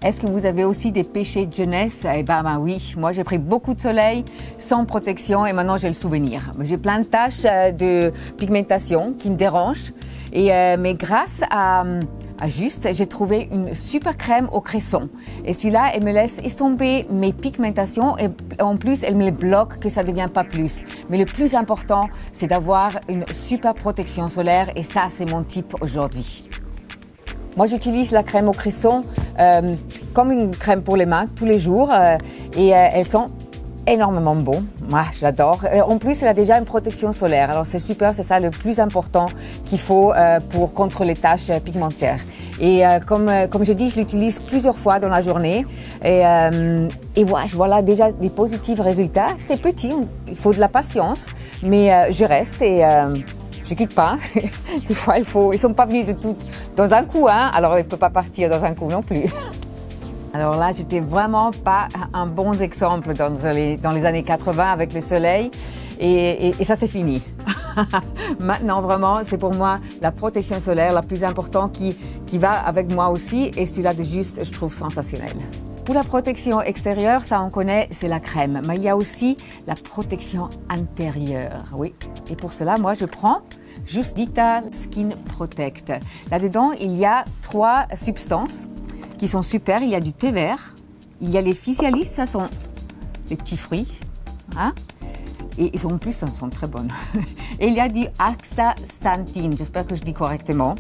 Est-ce que vous avez aussi des péchés de jeunesse? Eh ben oui, moi j'ai pris beaucoup de soleil sans protection et maintenant j'ai le souvenir. J'ai plein de taches de pigmentation qui me dérangent. Mais grâce à Juste, j'ai trouvé une super crème au cresson. Et celui-là, elle me laisse estomper mes pigmentations et en plus, elle me les bloque que ça ne devient pas plus. Mais le plus important, c'est d'avoir une super protection solaire et ça, c'est mon type aujourd'hui. Moi, j'utilise la crème au cresson comme une crème pour les mains tous les jours et elles sont énormément bonnes. Moi, j'adore. En plus, elle a déjà une protection solaire. Alors, c'est super, c'est ça le plus important qu'il faut pour contre les taches pigmentaires. Et comme je dis, je l'utilise plusieurs fois dans la journée et voilà, je vois là déjà des positifs résultats. C'est petit, il faut de la patience, mais je reste et je quitte pas. Des fois, ils sont pas venus de tout dans un coup, hein. Alors, ils ne peuvent pas partir dans un coup non plus. Alors là, j'étais vraiment pas un bon exemple dans les années 80 avec le soleil et ça, c'est fini. Maintenant, vraiment, c'est pour moi la protection solaire la plus importante qui va avec moi aussi et celui-là de Juste, je trouve sensationnel. Pour la protection extérieure, ça on connaît, c'est la crème. Mais il y a aussi la protection intérieure, oui. Et pour cela, moi, je prends Just Vital Skin Protect. Là-dedans, il y a 3 substances qui sont super. Il y a du thé vert, il y a les physalis, ça sont des petits fruits, hein, et en plus, ça sont très bonnes. Et il y a du astaxanthine, j'espère que je dis correctement.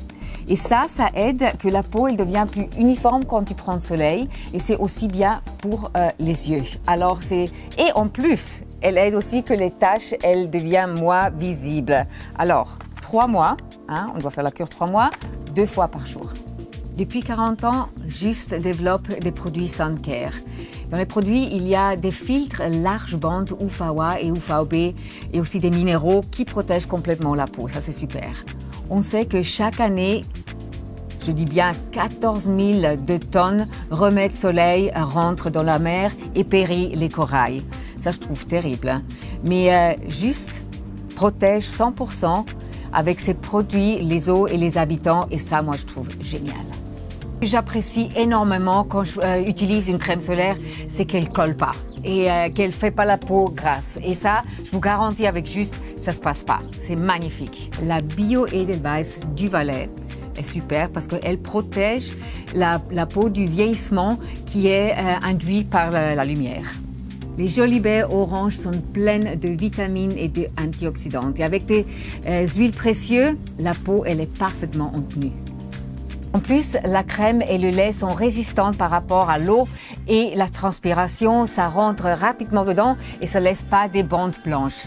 Et ça aide que la peau elle devient plus uniforme quand tu prends le soleil et c'est aussi bien pour les yeux. Alors et en plus, elle aide aussi que les taches elles deviennent moins visibles. Alors 3 mois, hein, on doit faire la cure 3 mois, 2 fois par jour. Depuis 40 ans, Juste développe des produits Sun Care. Dans les produits, il y a des filtres large bande UVA et UVB et aussi des minéraux qui protègent complètement la peau. Ça, c'est super. On sait que chaque année, je dis bien 14 000 de tonnes remèdes soleil rentrent dans la mer et périssent les corails. Ça, je trouve terrible. Mais Juste protège 100% avec ses produits les eaux et les habitants et ça, moi, je trouve génial. J'apprécie énormément quand j'utilise une crème solaire, c'est qu'elle ne colle pas et qu'elle ne fait pas la peau grasse. Et ça, je vous garantis avec Juste, ça ne se passe pas. C'est magnifique. La Bio Edelweiss du Valais est super parce qu'elle protège la peau du vieillissement qui est induit par la lumière. Les jolies baies oranges sont pleines de vitamines et d'antioxydants. Et avec des huiles précieuses, la peau elle est parfaitement en tenue. En plus, la crème et le lait sont résistants par rapport à l'eau et la transpiration, ça rentre rapidement dedans et ça ne laisse pas des bandes blanches.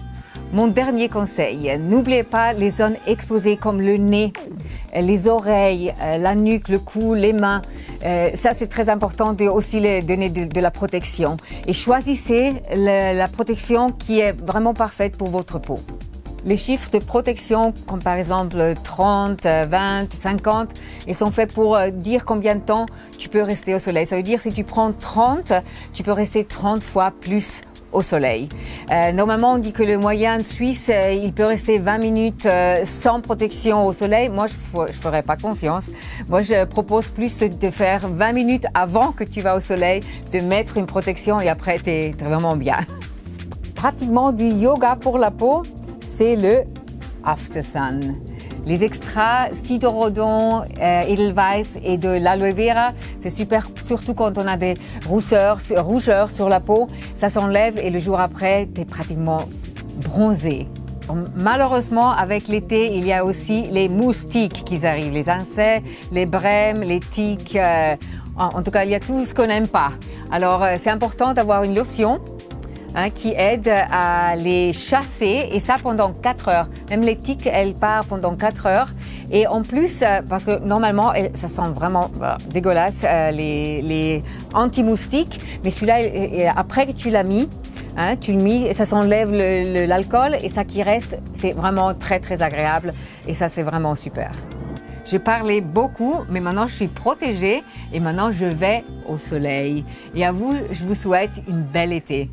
Mon dernier conseil, n'oubliez pas les zones exposées comme le nez, les oreilles, la nuque, le cou, les mains. Ça, c'est très important de aussi les donner de la protection. Et choisissez la protection qui est vraiment parfaite pour votre peau. Les chiffres de protection, comme par exemple 30, 20, 50, ils sont faits pour dire combien de temps tu peux rester au soleil. Ça veut dire si tu prends 30, tu peux rester 30 fois plus au soleil. Normalement, on dit que le moyen suisse, il peut rester 20 minutes sans protection au soleil. Moi, je ne ferais pas confiance. Moi, je propose plus de faire 20 minutes avant que tu vas au soleil, de mettre une protection et après, tu es vraiment bien. Pratiquement du yoga pour la peau, c'est le After Sun. Les extras Phytorodon, Edelweiss et de l'aloe vera, c'est super, surtout quand on a des rougeurs sur la peau. Ça s'enlève et le jour après, tu es pratiquement bronzé. Malheureusement, avec l'été, il y a aussi les moustiques qui arrivent, les insectes, les brèmes, les tiques. En tout cas, il y a tout ce qu'on n'aime pas. Alors, c'est important d'avoir une lotion qui aide à les chasser et ça pendant 4 heures. Même les tiques, elles partent pendant 4 heures. Et en plus, parce que normalement, ça sent vraiment dégueulasse, les anti-moustiques. Mais celui-là, après que tu l'as mis, tu le mets, ça s'enlève l'alcool et ça qui reste, c'est vraiment très très agréable et ça c'est vraiment super. J'ai parlé beaucoup, mais maintenant je suis protégée et maintenant je vais au soleil. Et à vous, je vous souhaite une belle été.